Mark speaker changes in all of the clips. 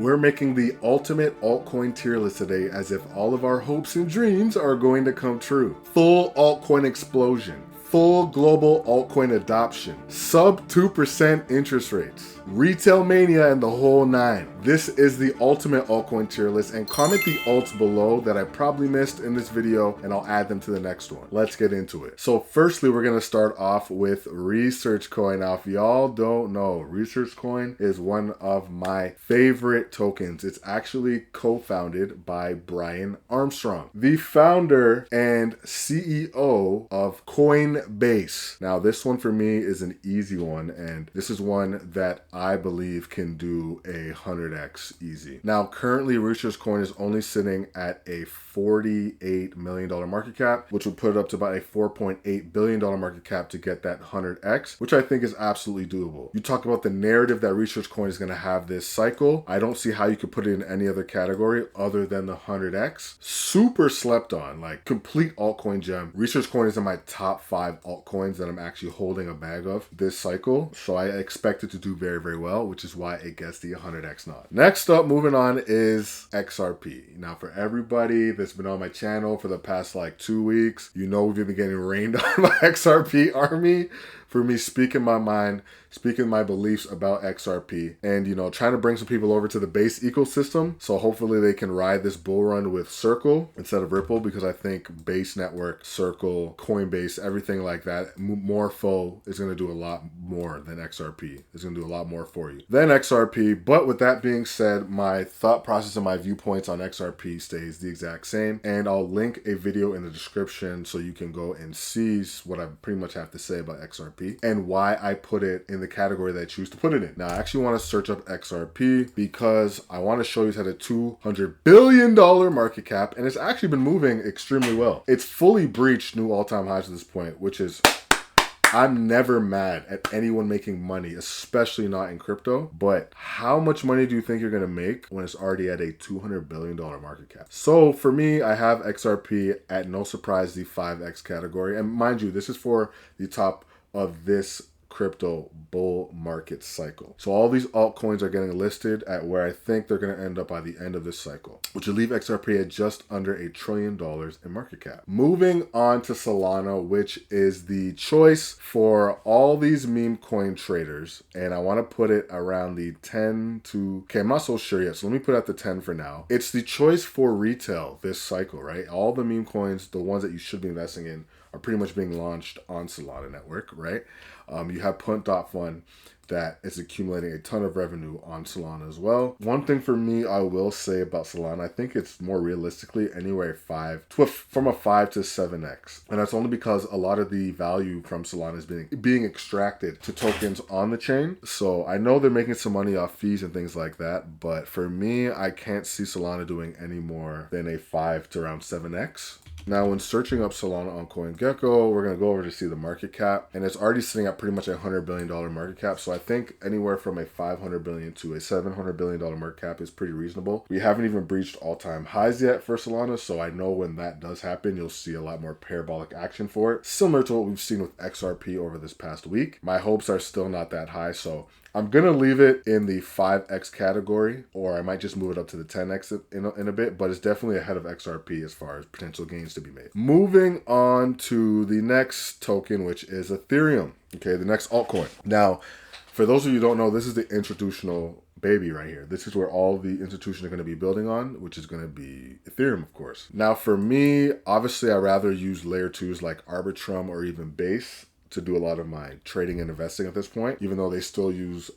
Speaker 1: we're making the ultimate altcoin tier list today, as if all of our hopes and dreams are going to come true. Full altcoin explosion, full global altcoin adoption, sub 2% interest rates, retail mania, and the whole nine. This is the ultimate altcoin tier list, and comment the alts below that I probably missed in this video and I'll add them to the next one. Let's get into it. So firstly, we're gonna start off with Research Coin. Now, if y'all don't know, Research Coin is one of my favorite tokens. It's actually co-founded by Brian Armstrong, the founder and CEO of Coinbase. Now, this one for me is an easy one, and this is one that I believe can do a 100x easy. Now, currently Research Coin is only sitting at a $48 million market cap, which would put it up to about a $4.8 billion market cap to get that 100x, which I think is absolutely doable. You talk about the narrative that Research Coin is going to have this cycle. I don't see how you could put it in any other category other than the 100x. Super slept on, like complete altcoin gem. Research Coin is in my top 5 altcoins that I'm actually holding a bag of this cycle. So I expect it to do very, very well, which is why it gets the 100x nod. Next up, moving on, is XRP. Now, for everybody that's been on my channel for the past like 2 weeks, you know we've been getting rained on by XRP army for me speaking my mind, speaking my beliefs about XRP, and, you know, trying to bring some people over to the Base ecosystem. So hopefully they can ride this bull run with Circle instead of Ripple, because I think Base Network, Circle, Coinbase, everything like that, Morpho is going to do a lot more than XRP. It's going to do a lot more for you than XRP. But with that being said, my thought process and my viewpoints on XRP stays the exact same. And I'll link a video in the description so you can go and see what I pretty much have to say about XRP and why I put it in the category that I choose to put it in. Now, I actually want to search up XRP because I want to show you it's had a $200 billion market cap, and it's actually been moving extremely well. It's fully breached new all-time highs at this point, which is, I'm never mad at anyone making money, especially not in crypto, but how much money do you think you're going to make when it's already at a $200 billion market cap? So for me, I have XRP at, no surprise, the 5X category. And mind you, this is for the top of this crypto bull market cycle. So all these altcoins are getting listed at where I think they're going to end up by the end of this cycle, which will leave XRP at just under $1 trillion in market cap. Moving on to Solana, which is the choice for all these meme coin traders. And I want to put it around the 10 to, okay, I'm not so sure yet. So let me put it at the 10 for now. It's the choice for retail this cycle, right? All the meme coins, the ones that you should be investing in, are pretty much being launched on Solana network, right? You have Punt.Fun that is accumulating a ton of revenue on Solana as well. One thing for me, I will say about Solana, I think it's more realistically anywhere from a 5 to 7x. And that's only because a lot of the value from Solana is being extracted to tokens on the chain. So I know they're making some money off fees and things like that, but for me, I can't see Solana doing any more than a 5 to around 7x. Now, when searching up Solana on CoinGecko, we're going to go over to see the market cap, and it's already sitting at pretty much a $100 billion market cap. So I think anywhere from a $500 billion to a $700 billion market cap is pretty reasonable. We haven't even breached all-time highs yet for Solana, so I know when that does happen, you'll see a lot more parabolic action for it, similar to what we've seen with XRP over this past week. My hopes are still not that high, so I'm going to leave it in the 5x category, or I might just move it up to the 10x in a bit, but it's definitely ahead of XRP as far as potential gains to be made. Moving on to the next token, which is Ethereum. Okay, the next altcoin. Now, for those of you who don't know, this is the institutional baby right here. This is where all the institutions are going to be building on, which is going to be Ethereum, of course. Now, for me, obviously, I'd rather use layer 2s like Arbitrum or even Base to do a lot of my trading and investing at this point, even though they still use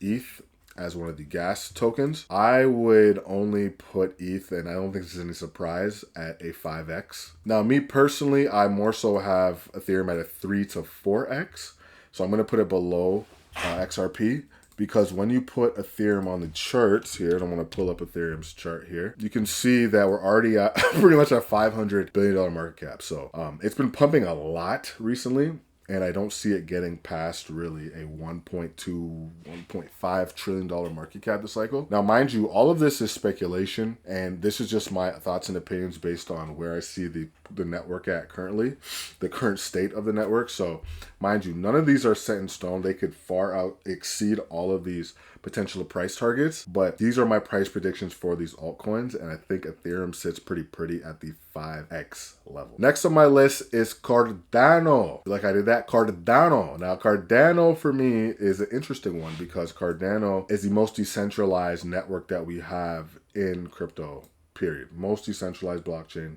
Speaker 1: ETH as one of the gas tokens. I would only put ETH, and I don't think this is any surprise, at a 5x. Now, me personally, I more so have Ethereum at a 3 to 4x. So I'm going to put it below XRP, because when you put Ethereum on the charts here, and I'm going to pull up Ethereum's chart here, you can see that we're already at pretty much a $500 billion market cap. So it's been pumping a lot recently, and I don't see it getting past really a $1.2, $1.5 trillion market cap this cycle. Now, mind you, all of this is speculation, and this is just my thoughts and opinions based on where I see the the network at currently, the current state of the network. So mind you, none of these are set in stone. They could far out exceed all of these potential price targets, but these are my price predictions for these altcoins, and I think Ethereum sits pretty at the 5x level. Next on my list is Cardano. Like I did that, Cardano. Now Cardano for me is an interesting one because Cardano is the most decentralized network that we have in crypto, period. Most decentralized blockchain,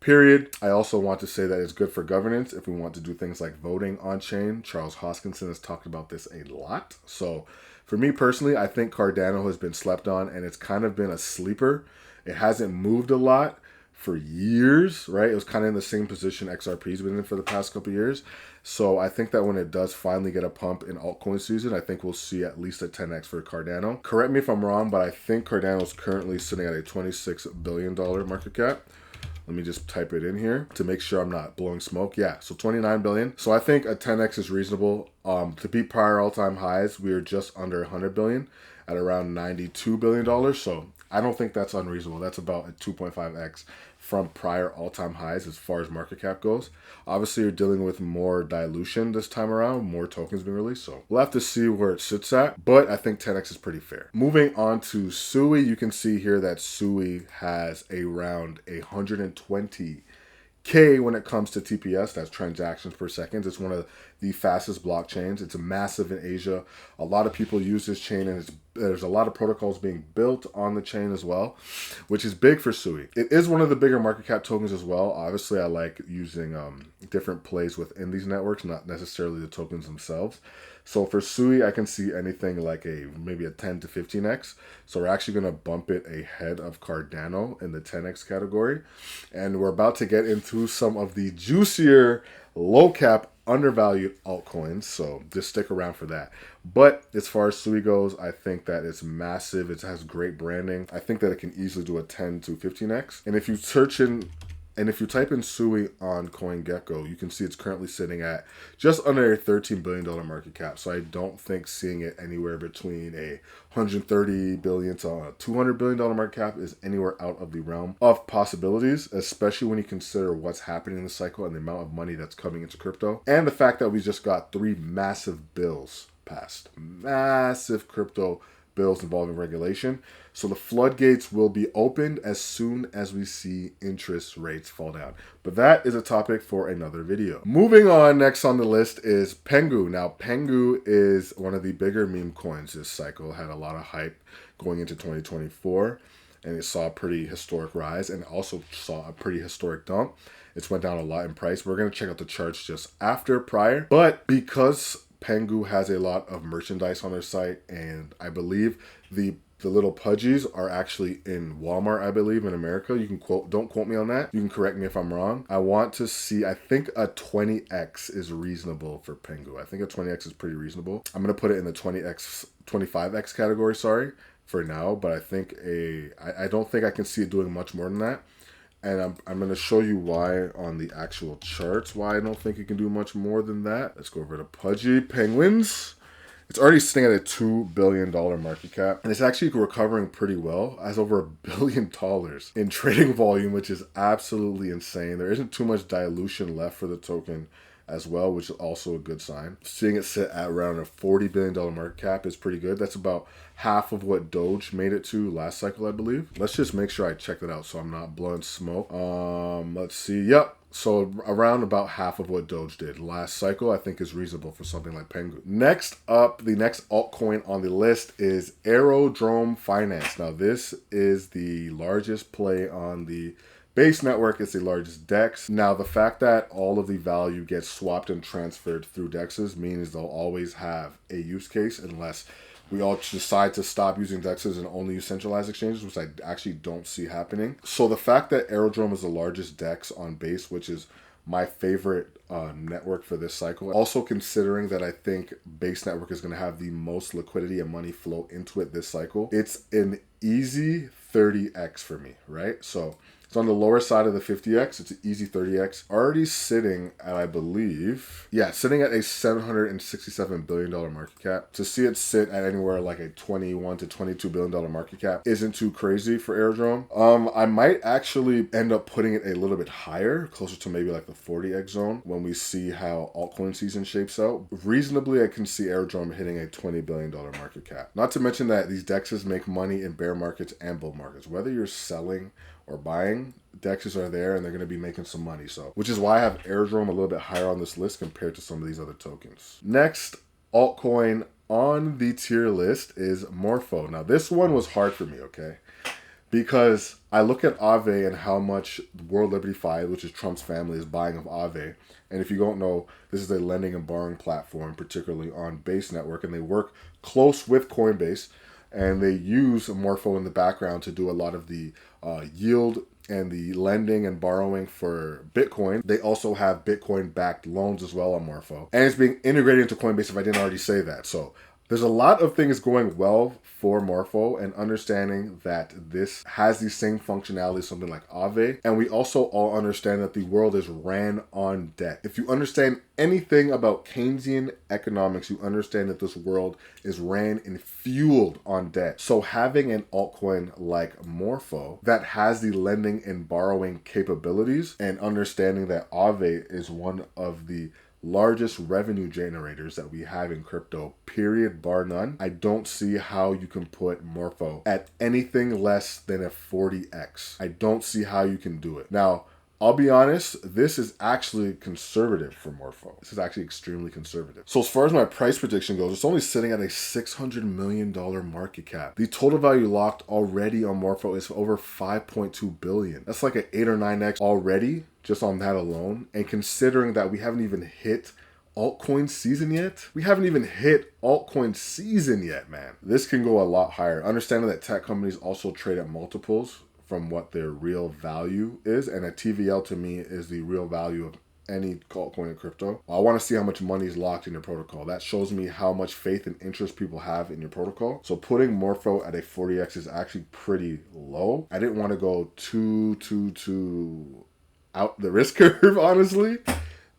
Speaker 1: period. I also want to say that it's good for governance if we want to do things like voting on chain. Charles Hoskinson has talked about this a lot. So for me personally, I think Cardano has been slept on and it's kind of been a sleeper. It hasn't moved a lot for years, right? It was kind of in the same position XRP's been in for the past couple of years. So I think that when it does finally get a pump in altcoin season, I think we'll see at least a 10x for Cardano. Correct me if I'm wrong, but I think Cardano is currently sitting at a $26 billion market cap. Let me just type it in here to make sure I'm not blowing smoke. Yeah, so 29 billion. So I think a 10x is reasonable. To beat prior all-time highs, we are just under 100 billion at around $92 billion. So I don't think that's unreasonable. That's about a 2.5x from prior all-time highs as far as market cap goes. Obviously, you're dealing with more dilution this time around, more tokens being released. So we'll have to see where it sits at, but I think 10x is pretty fair. Moving on to SUI, you can see here that SUI has around 120K when it comes to TPS, that's transactions per second. It's one of the fastest blockchains. It's massive in Asia. A lot of people use this chain, and there's a lot of protocols being built on the chain as well, which is big for SUI. It is one of the bigger market cap tokens as well. Obviously, I like using different plays within these networks, not necessarily the tokens themselves. So for SUI, I can see anything like maybe a 10 to 15x. So we're actually going to bump it ahead of Cardano in the 10x category. And we're about to get into some of the juicier, low cap, undervalued altcoins. So just stick around for that. But as far as SUI goes, I think that it's massive. It has great branding. I think that it can easily do a 10 to 15x. And if you type in SUI on CoinGecko, you can see it's currently sitting at just under a $13 billion market cap. So I don't think seeing it anywhere between a $130 billion to a $200 billion market cap is anywhere out of the realm of possibilities, especially when you consider what's happening in the cycle and the amount of money that's coming into crypto. And the fact that we just got 3 massive bills passed. Massive crypto bills involving regulation. So the floodgates will be opened as soon as we see interest rates fall down. But that is a topic for another video. Moving on, next on the list is Pengu. Now, Pengu is one of the bigger meme coins this cycle. Had a lot of hype going into 2024, and it saw a pretty historic rise and also saw a pretty historic dump. It's went down a lot in price. We're going to check out the charts just after prior. But because Pengu has a lot of merchandise on their site, and I believe the little pudgies are actually in Walmart, I believe, in America. You can don't quote me on that. You can correct me if I'm wrong. I want to see, I think a 20x is reasonable for Pengu. I think a 20x is pretty reasonable. I'm going to put it in the 25x category, sorry, for now, but I think I don't think I can see it doing much more than that. And I'm going to show you why on the actual charts, why I don't think it can do much more than that. Let's go over to Pudgy Penguins. It's already sitting at a $2 billion market cap, and it's actually recovering pretty well, as over $1 billion in trading volume, which is absolutely insane. There isn't too much dilution left for the token as well, which is also a good sign. Seeing it sit at around a $40 billion market cap is pretty good. That's about half of what Doge made it to last cycle, I believe. Let's just make sure I check that out so I'm not blowing smoke. Let's see. Yep. So around about half of what Doge did last cycle, I think is reasonable for something like Pengu. Next up, the next altcoin on the list is Aerodrome Finance. Now this is the largest play on the Base network. It's the largest DEX. Now, the fact that all of the value gets swapped and transferred through DEXs means they'll always have a use case unless we all decide to stop using DEXs and only use centralized exchanges, which I actually don't see happening. So the fact that Aerodrome is the largest DEX on Base, which is my favorite network for this cycle. Also considering that I think Base network is going to have the most liquidity and money flow into it this cycle. It's an easy 30x for me, right? So It's on the lower side of the 50x. It's an easy 30x. Already sitting at, I believe, sitting at a $767 billion market cap. To see it sit at anywhere like a $21 to $22 billion market cap isn't too crazy for Airdrome. I might actually end up putting it a little bit higher, closer to maybe like the 40x zone when we see how altcoin season shapes out. Reasonably, I can see Airdrome hitting a $20 billion market cap. Not to mention that these DEXs make money in bear markets and bull markets. Whether you're selling or buying, DEXs are there and they're going to be making some money. So, which is why I have Airdrome a little bit higher on this list compared to some of these other tokens. Next altcoin on the tier list is Morpho. Now, this one was hard for me, okay? Because I look at Aave and how much World Liberty 5, which is Trump's family, is buying of Aave. And if you don't know, this is a lending and borrowing platform, particularly on Base Network, and they work close with Coinbase. And they use Morpho in the background to do a lot of the yield and the lending and borrowing for Bitcoin. They also have Bitcoin-backed loans as well on Morpho. And it's being integrated into Coinbase if I didn't already say that. So there's a lot of things going well for Morpho, and understanding that this has the same functionality as something like Aave. And we also all understand that the world is ran on debt. If you understand anything about Keynesian economics, you understand that this world is ran and fueled on debt. So having an altcoin like Morpho that has the lending and borrowing capabilities, and understanding that Aave is one of the largest revenue generators that we have in crypto, period, bar none, I don't see how you can put Morpho at anything less than a 40x. I don't see how you can do it. Now, I'll be honest, this is actually conservative for Morpho. This is actually extremely conservative. So as far as my price prediction goes, it's only sitting at a $600 million market cap. The total value locked already on Morpho is over $5.2 billion. That's like an 8 or 9x already, just on that alone. And considering that we haven't even hit altcoin season yet? We haven't even hit altcoin season yet, man. This can go a lot higher. Understanding that tech companies also trade at multiples from what their real value is. And a TVL to me is the real value of any altcoin in crypto. I want to see how much money is locked in your protocol. That shows me how much faith and interest people have in your protocol. So putting Morpho at a 40x is actually pretty low. I didn't want to go too out the risk curve, honestly,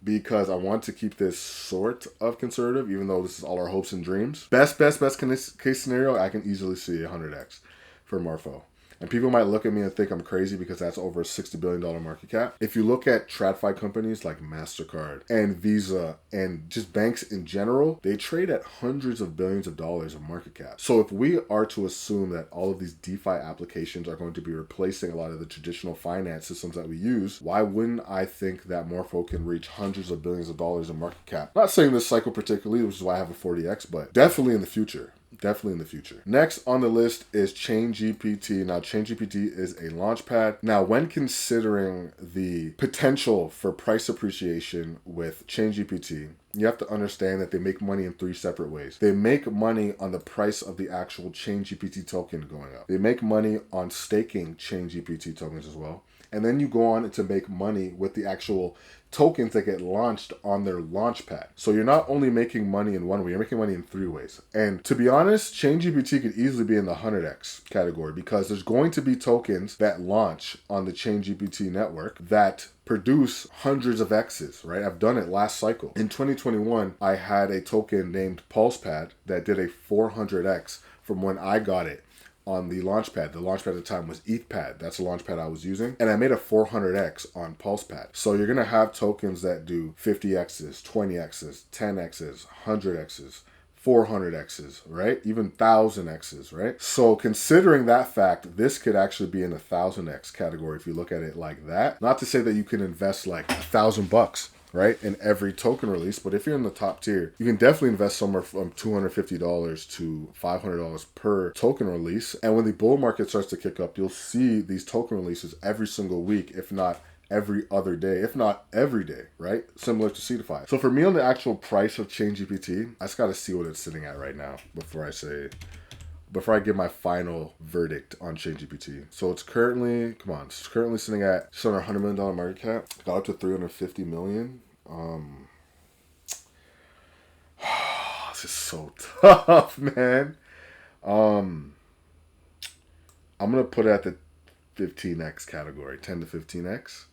Speaker 1: because I want to keep this sort of conservative, even though this is all our hopes and dreams. Best case scenario, I can easily see 100x for Morpho. And people might look at me and think I'm crazy because that's over a $60 billion market cap. If you look at TradFi companies like MasterCard and Visa and just banks in general, they trade at hundreds of billions of dollars of market cap. So if we are to assume that all of these DeFi applications are going to be replacing a lot of the traditional finance systems that we use, why wouldn't I think that Morpho can reach hundreds of billions of dollars in market cap? Not saying this cycle particularly, which is why I have a 40x, but definitely in the future. Definitely in the future. Next on the list is ChainGPT. Now, ChainGPT is a launchpad. Now, when considering the potential for price appreciation with ChainGPT, you have to understand that they make money in 3 separate ways. They make money on the price of the actual ChainGPT token going up. They make money on staking ChainGPT tokens as well. And then you go on to make money with the actual tokens that get launched on their launchpad. So you're not only making money in one way, you're making money in 3 ways. And to be honest, ChainGPT could easily be in the 100x category, because there's going to be tokens that launch on the ChainGPT network that produce hundreds of X's, right? I've done it last cycle. In 2021, I had a token named PulsePad that did a 400x from when I got it on the launchpad. The launchpad at the time was ETHPad. That's the launchpad I was using. And I made a 400x on PulsePad. So you're going to have tokens that do 50x's, 20x's, 10x's, 100x's, 400x's, right? Even 1000x's, right? So considering that fact, this could actually be in the 1000x category if you look at it like that. Not to say that you can invest like $1,000, right, in every token release, but if you're in the top tier, you can definitely invest somewhere from $250 to $500 per token release. And when the bull market starts to kick up, you'll see these token releases every single week, if not every other day, if not every day, right? Similar to CeDeFi. So for me, on the actual price of ChainGPT, I just got to see what it's sitting at right now before I give my final verdict on ChainGPT. So it's currently, it's currently sitting at just under $100 million market cap. Got up to 350 million. This is so tough, man. I'm gonna put it at the 15x category, 10 to 15x.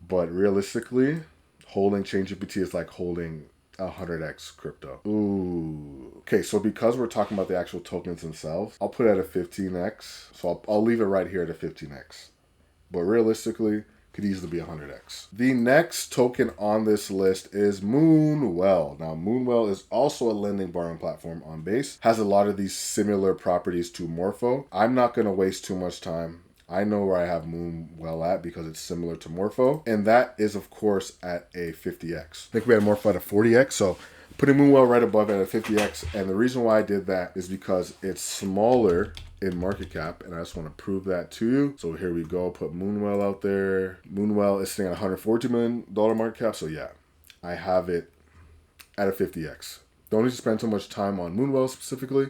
Speaker 1: But realistically, holding ChainGPT is like holding 100x crypto. Ooh. Okay, so because we're talking about the actual tokens themselves, I'll put it at a 15x. So I'll leave it right here at a 15x. But realistically, could easily be 100x. The next token on this list is Moonwell. Now, Moonwell is also a lending borrowing platform on Base. Has a lot of these similar properties to Morpho. I'm not going to waste too much time. I know where I have Moonwell at because it's similar to Morpho. And that is, of course, at a 50x. I think we had Morpho at a 40x. So putting Moonwell right above it at a 50x. And the reason why I did that is because it's smaller in market cap, and I just want to prove that to you. So here we go. Put Moonwell out there. Moonwell is sitting at $142 million market cap. So yeah, I have it at a 50x. Don't need to spend too much time on Moonwell specifically.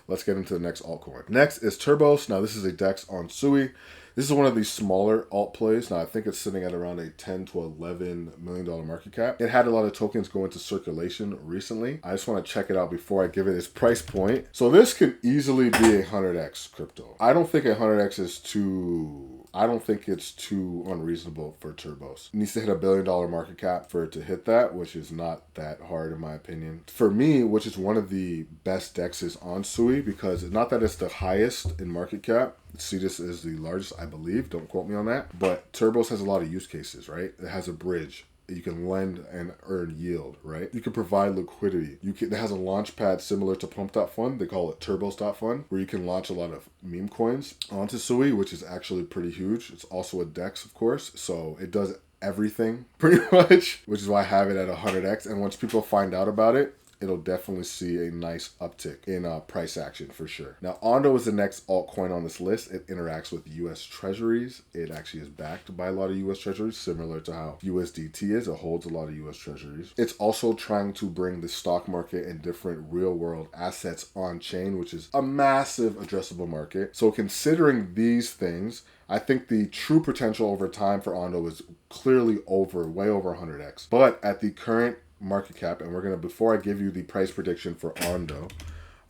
Speaker 1: Let's get into the next altcoin. Next is Turbos. Now this is a DEX on Sui. This is one of these smaller alt plays. Now I think it's sitting at around a $10 to $11 million market cap. It had a lot of tokens go into circulation recently. I just want to check it out before I give it its price point. So this could easily be a 100x crypto. I don't think 100x is I don't think it's too unreasonable for Turbos. It needs to hit $1 billion market cap for it to hit that, which is not that hard in my opinion. For me, which is one of the best DEXs on Sui, because not that it's the highest in market cap. Cetus is the largest, I believe. Don't quote me on that. But Turbos has a lot of use cases, right? It has a bridge. You can lend and earn yield, right? You can provide liquidity. It has a launch pad similar to Pump.Fund. They call it Turbos.Fund, where you can launch a lot of meme coins onto Sui, which is actually pretty huge. It's also a DEX, of course. So it does everything pretty much, which is why I have it at 100x. And once people find out about it, it'll definitely see a nice uptick in price action for sure. Now, Ondo is the next altcoin on this list. It interacts with US treasuries. It actually is backed by a lot of US treasuries, similar to how USDT is. It holds a lot of US treasuries. It's also trying to bring the stock market and different real world assets on chain, which is a massive addressable market. So considering these things, I think the true potential over time for Ondo is clearly way over 100x. But at the current market cap, and we're gonna, before I give you the price prediction for Ondo,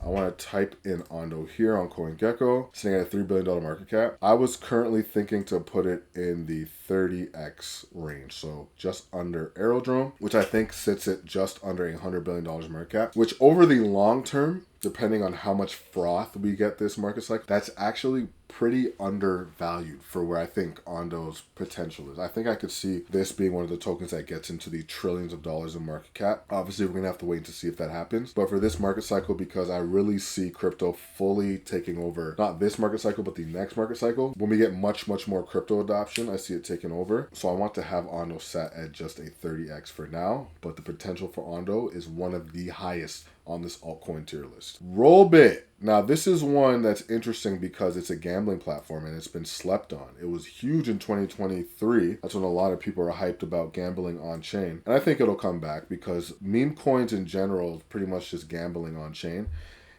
Speaker 1: I want to type in Ondo here on CoinGecko, sitting at a $3 billion market cap. I was currently thinking to put it in the 30x range, so just under Aerodrome, which I think sits at just under $100 billion market cap, which over the long term, depending on how much froth we get this market cycle, that's actually pretty undervalued for where I think Ondo's potential is. I think I could see this being one of the tokens that gets into the trillions of dollars in market cap. Obviously, we're going to have to wait to see if that happens. But for this market cycle, because I really see crypto fully taking over, not this market cycle, but the next market cycle, when we get much more crypto adoption, I see it taking over. So I want to have Ondo set at just a 30x for now. But the potential for Ondo is one of the highest on this altcoin tier list. Rollbit. Now, this is one that's interesting because it's a gambling platform and it's been slept on. It was huge in 2023. That's when a lot of people are hyped about gambling on chain. And I think it'll come back because meme coins in general is pretty much just gambling on chain.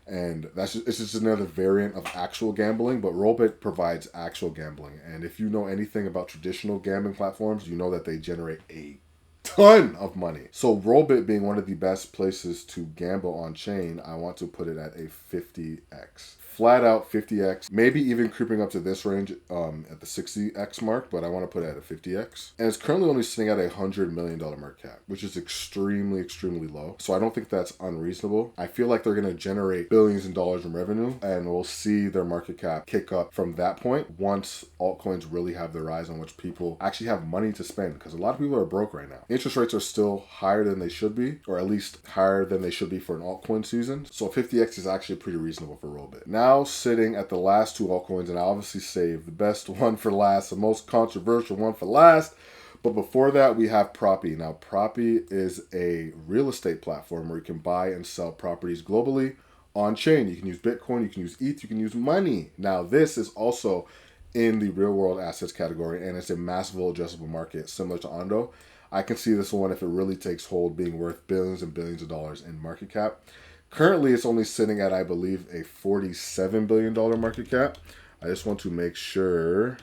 Speaker 1: And it's just another variant of actual gambling, but Rollbit provides actual gambling. And if you know anything about traditional gambling platforms, you know that they generate a ton of money. So Rollbit being one of the best places to gamble on chain, I want to put it at a 50x. Flat out 50x, maybe even creeping up to this range at the 60x mark, but I want to put it at a 50x. And it's currently only sitting at a $100 million market cap, which is extremely low. So I don't think that's unreasonable. I feel like they're going to generate billions in dollars in revenue, and we'll see their market cap kick up from that point once altcoins really have their rise on which people actually have money to spend, because a lot of people are broke right now. Interest rates are still higher than they should be, or at least higher than they should be for an altcoin season. So 50x is actually pretty reasonable for Rollbit. Now sitting at the last two altcoins, and I obviously saved the best one for last, the most controversial one for last. But before that, we have Proppy. Now, Proppy is a real estate platform where you can buy and sell properties globally on chain. You can use Bitcoin, you can use ETH, you can use money. Now, this is also in the real world assets category, and it's a massive addressable market similar to Ondo. I can see this one, if it really takes hold, being worth billions and billions of dollars in market cap. Currently, it's only sitting at, I believe, a $47 billion market cap. I just want to make sure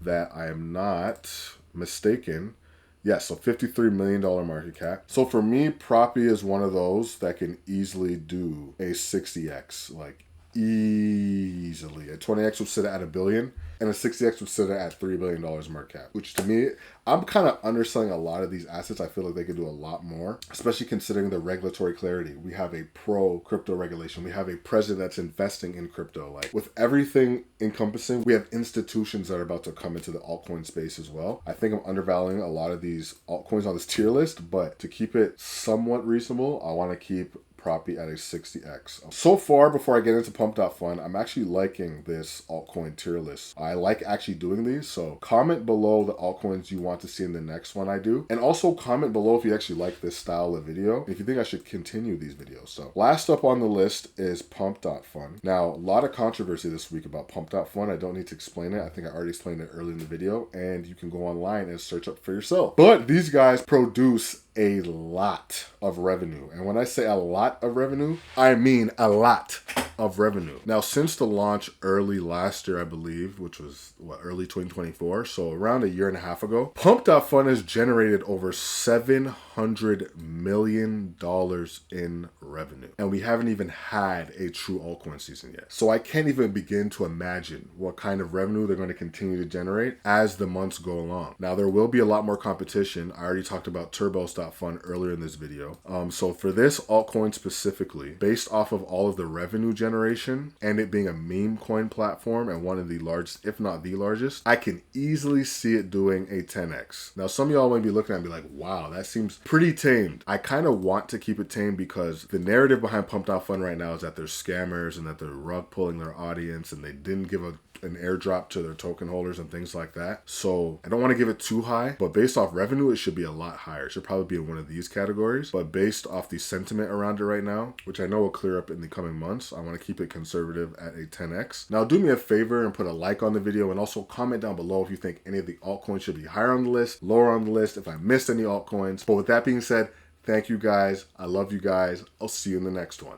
Speaker 1: that I am not mistaken. Yes, so $53 million market cap. So for me, Proppy is one of those that can easily do a 60x, like easily. A 20x will sit at $1 billion. and a 60x would sit at $3 billion market cap, which to me, I'm kind of underselling a lot of these assets. I feel like they could do a lot more, especially considering the regulatory clarity. We have a pro crypto regulation. We have a president that's investing in crypto. Like with everything encompassing, we have institutions that are about to come into the altcoin space as well. I think I'm undervaluing a lot of these altcoins on this tier list, but to keep it somewhat reasonable, I want to keep Proppy at a 60x. So far, before I get into Pump.Fun, I'm actually liking this altcoin tier list. I like actually doing these, so comment below the altcoins you want to see in the next one I do. And also comment below if you actually like this style of video, if you think I should continue these videos. So last up on the list is Pump.Fun. Now, a lot of controversy this week about Pump.Fun. I don't need to explain it. I think I already explained it early in the video, and you can go online and search up for yourself. But these guys produce a lot of revenue. And when I say a lot of revenue, I mean a lot of revenue. Now, since the launch early last year, I believe, which was early 2024, so around a year and a half ago, Pump.Fun has generated over $700 million in revenue. And we haven't even had a true altcoin season yet. So I can't even begin to imagine what kind of revenue they're going to continue to generate as the months go along. Now, there will be a lot more competition. I already talked about Turbos.Fun earlier in this video. So for this altcoin specifically, based off of all of the revenue generation and it being a meme coin platform and one of the largest, if not the largest, I can easily see it doing a 10x. Now, some of y'all might be looking at me like, wow, that seems pretty tamed. I kind of want to keep it tamed because the narrative behind Pump.Fun right now is that they're scammers and that they're rug pulling their audience and they didn't give an airdrop to their token holders and things like that. So I don't want to give it too high, but based off revenue, it should be a lot higher. It should probably be in one of these categories, but based off the sentiment around it right now, which I know will clear up in the coming months, I want to keep it conservative at a 10x. Now do me a favor and put a like on the video and also comment down below if you think any of the altcoins should be higher on the list, lower on the list, if I missed any altcoins. But with that being said, thank you guys. I love you guys. I'll see you in the next one.